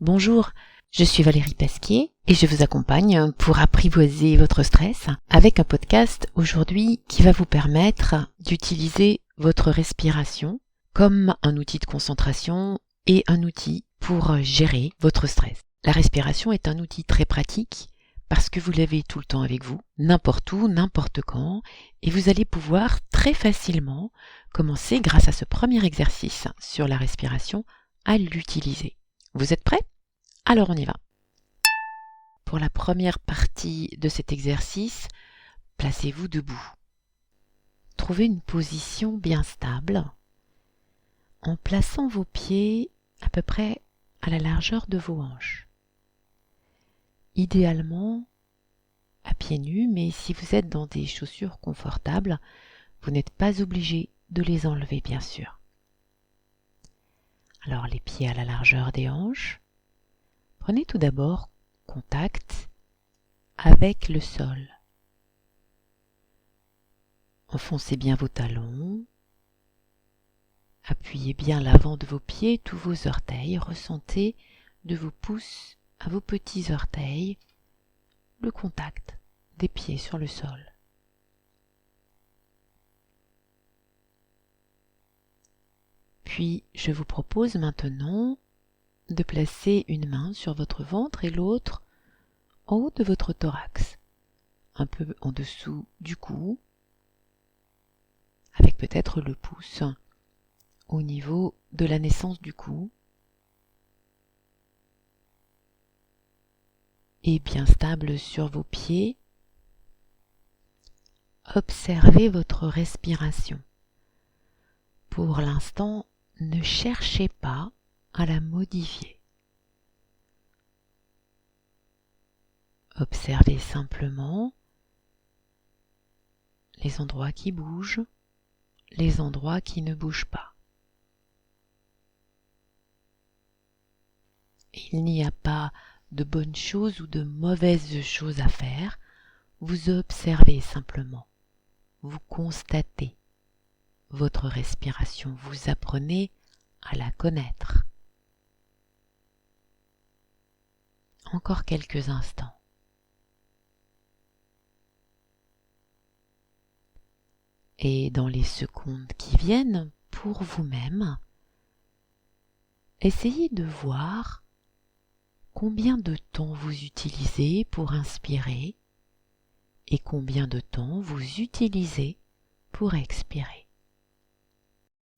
Bonjour, je suis Valérie Pasquier et je vous accompagne pour apprivoiser votre stress avec un podcast aujourd'hui qui va vous permettre d'utiliser votre respiration comme un outil de concentration et un outil pour gérer votre stress. La respiration est un outil très pratique parce que vous l'avez tout le temps avec vous, n'importe où, n'importe quand, et vous allez pouvoir très facilement commencer grâce à ce premier exercice sur la respiration à l'utiliser. Vous êtes prêts ? Alors on y va. Pour la première partie de cet exercice, placez-vous debout. Trouvez une position bien stable en plaçant vos pieds à peu près à la largeur de vos hanches. Idéalement à pieds nus, mais si vous êtes dans des chaussures confortables, vous n'êtes pas obligé de les enlever bien sûr. Alors les pieds à la largeur des hanches. Prenez tout d'abord contact avec le sol. Enfoncez bien vos talons. Appuyez bien l'avant de vos pieds, tous vos orteils. Ressentez de vos pouces à vos petits orteils le contact des pieds sur le sol. Puis, je vous propose maintenant de placer une main sur votre ventre et l'autre en haut de votre thorax, un peu en dessous du cou, avec peut-être le pouce au niveau de la naissance du cou, et bien stable sur vos pieds. Observez votre respiration. Pour l'instant, ne cherchez pas à la modifier. Observez simplement les endroits qui bougent, les endroits qui ne bougent pas. Il n'y a pas de bonnes choses ou de mauvaises choses à faire. Vous observez simplement. Vous constatez votre respiration. Vous apprenez à la connaître. Encore quelques instants. Et dans les secondes qui viennent, pour vous-même, essayez de voir combien de temps vous utilisez pour inspirer et combien de temps vous utilisez pour expirer.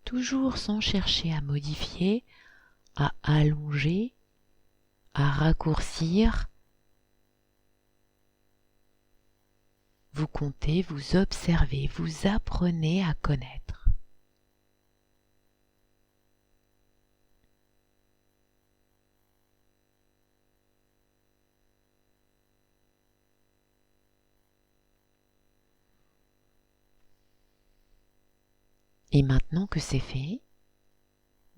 Toujours sans chercher à modifier, à allonger, à raccourcir. Vous comptez, vous observez, vous apprenez à connaître. Et maintenant que c'est fait,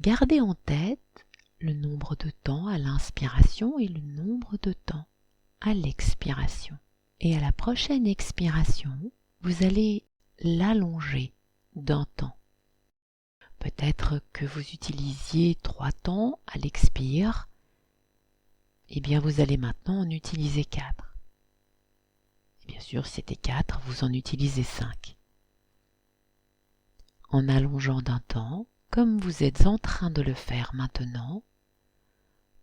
gardez en tête le nombre de temps à l'inspiration et le nombre de temps à l'expiration. Et à la prochaine expiration, vous allez l'allonger d'un temps. Peut-être que vous utilisiez 3 temps à l'expire, et bien vous allez maintenant en utiliser 4. Et bien sûr, si c'était 4, vous en utilisez 5. En allongeant d'un temps, comme vous êtes en train de le faire maintenant,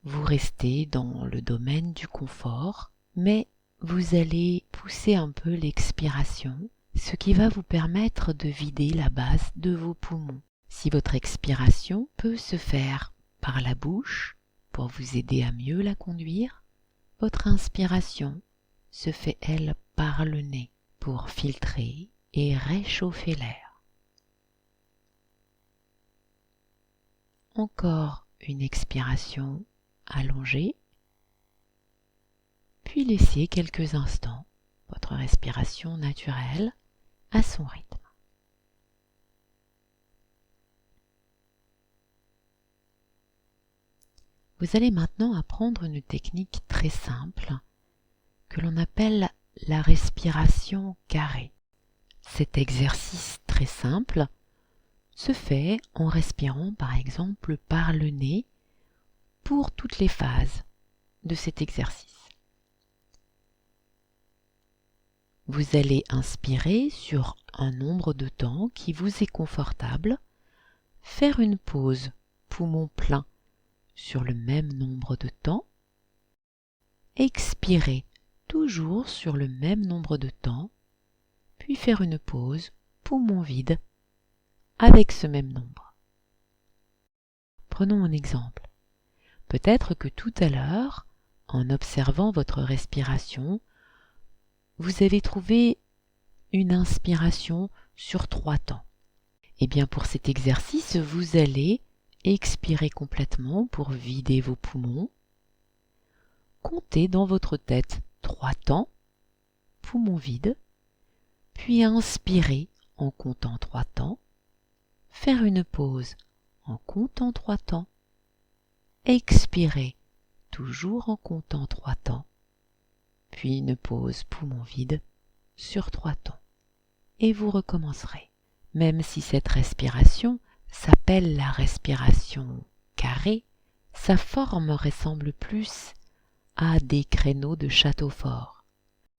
vous restez dans le domaine du confort, mais vous allez pousser un peu l'expiration, ce qui va vous permettre de vider la base de vos poumons. Si votre expiration peut se faire par la bouche, pour vous aider à mieux la conduire, votre inspiration se fait, elle, par le nez, pour filtrer et réchauffer l'air. Encore une expiration allongée, puis laissez quelques instants votre respiration naturelle à son rythme. Vous allez maintenant apprendre une technique très simple que l'on appelle la respiration carrée. Cet exercice très simple se fait en respirant par exemple par le nez pour toutes les phases de cet exercice. Vous allez inspirer sur un nombre de temps qui vous est confortable, faire une pause poumon plein sur le même nombre de temps, expirer toujours sur le même nombre de temps, puis faire une pause poumon vide avec ce même nombre. Prenons un exemple. Peut-être que tout à l'heure, en observant votre respiration, vous avez trouvé une inspiration sur 3 temps. Et bien pour cet exercice, vous allez expirer complètement pour vider vos poumons. Comptez dans votre tête 3 temps, poumons vides, puis inspirer en comptant 3 temps, faire une pause en comptant 3 temps, expirer toujours en comptant 3 temps, puis une pause poumon vide sur 3 temps. Et vous recommencerez. Même si cette respiration s'appelle la respiration carrée, sa forme ressemble plus à des créneaux de château fort.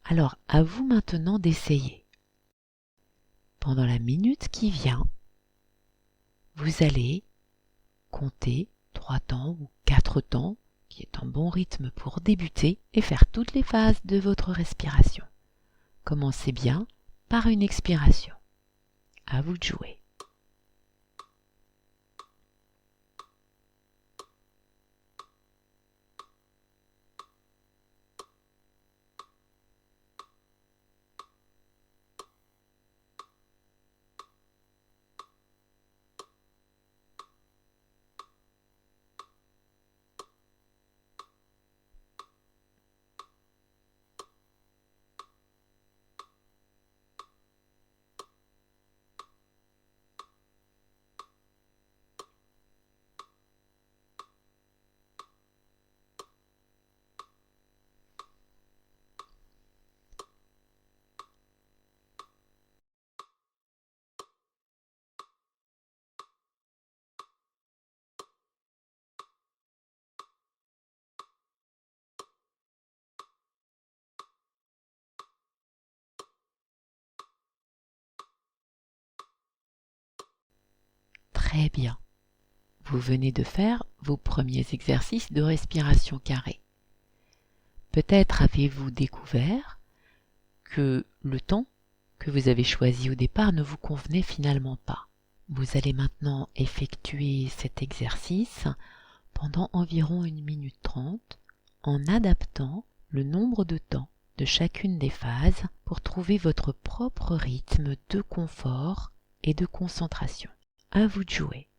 Alors à vous maintenant d'essayer. Pendant la minute qui vient, vous allez compter 3 temps ou 4 temps, qui est un bon rythme pour débuter, et faire toutes les phases de votre respiration. Commencez bien par une expiration. À vous de jouer. Très bien. Vous venez de faire vos premiers exercices de respiration carrée. Peut-être avez-vous découvert que le temps que vous avez choisi au départ ne vous convenait finalement pas. Vous allez maintenant effectuer cet exercice pendant environ 1 minute 30 en adaptant le nombre de temps de chacune des phases pour trouver votre propre rythme de confort et de concentration. À vous de jouer.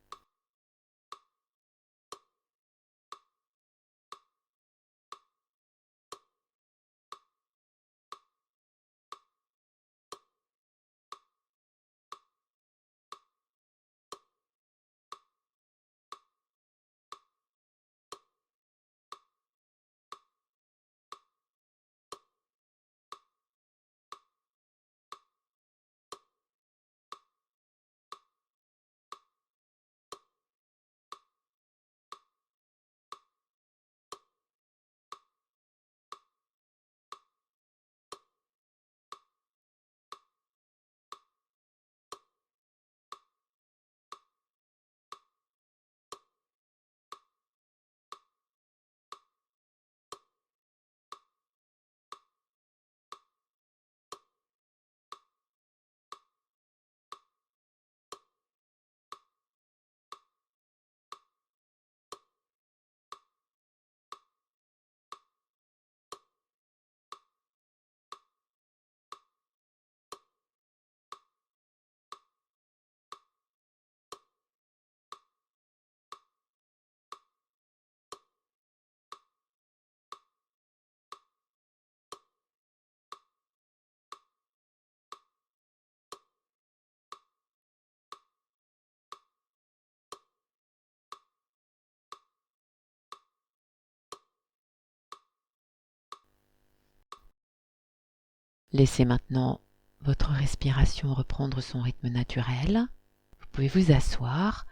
Laissez maintenant votre respiration reprendre son rythme naturel. Vous pouvez vous asseoir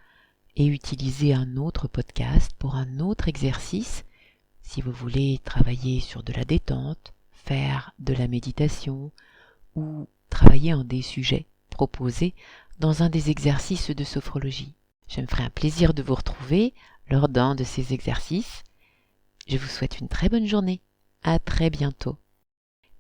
et utiliser un autre podcast pour un autre exercice si vous voulez travailler sur de la détente, faire de la méditation ou travailler en des sujets proposés dans un des exercices de sophrologie. Je me ferai un plaisir de vous retrouver lors d'un de ces exercices. Je vous souhaite une très bonne journée. À très bientôt.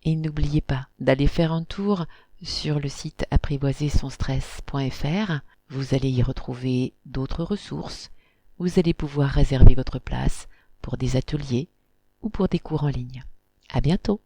Et n'oubliez pas d'aller faire un tour sur le site apprivoisersonstress.fr. Vous allez y retrouver d'autres ressources. Vous allez pouvoir réserver votre place pour des ateliers ou pour des cours en ligne. À bientôt.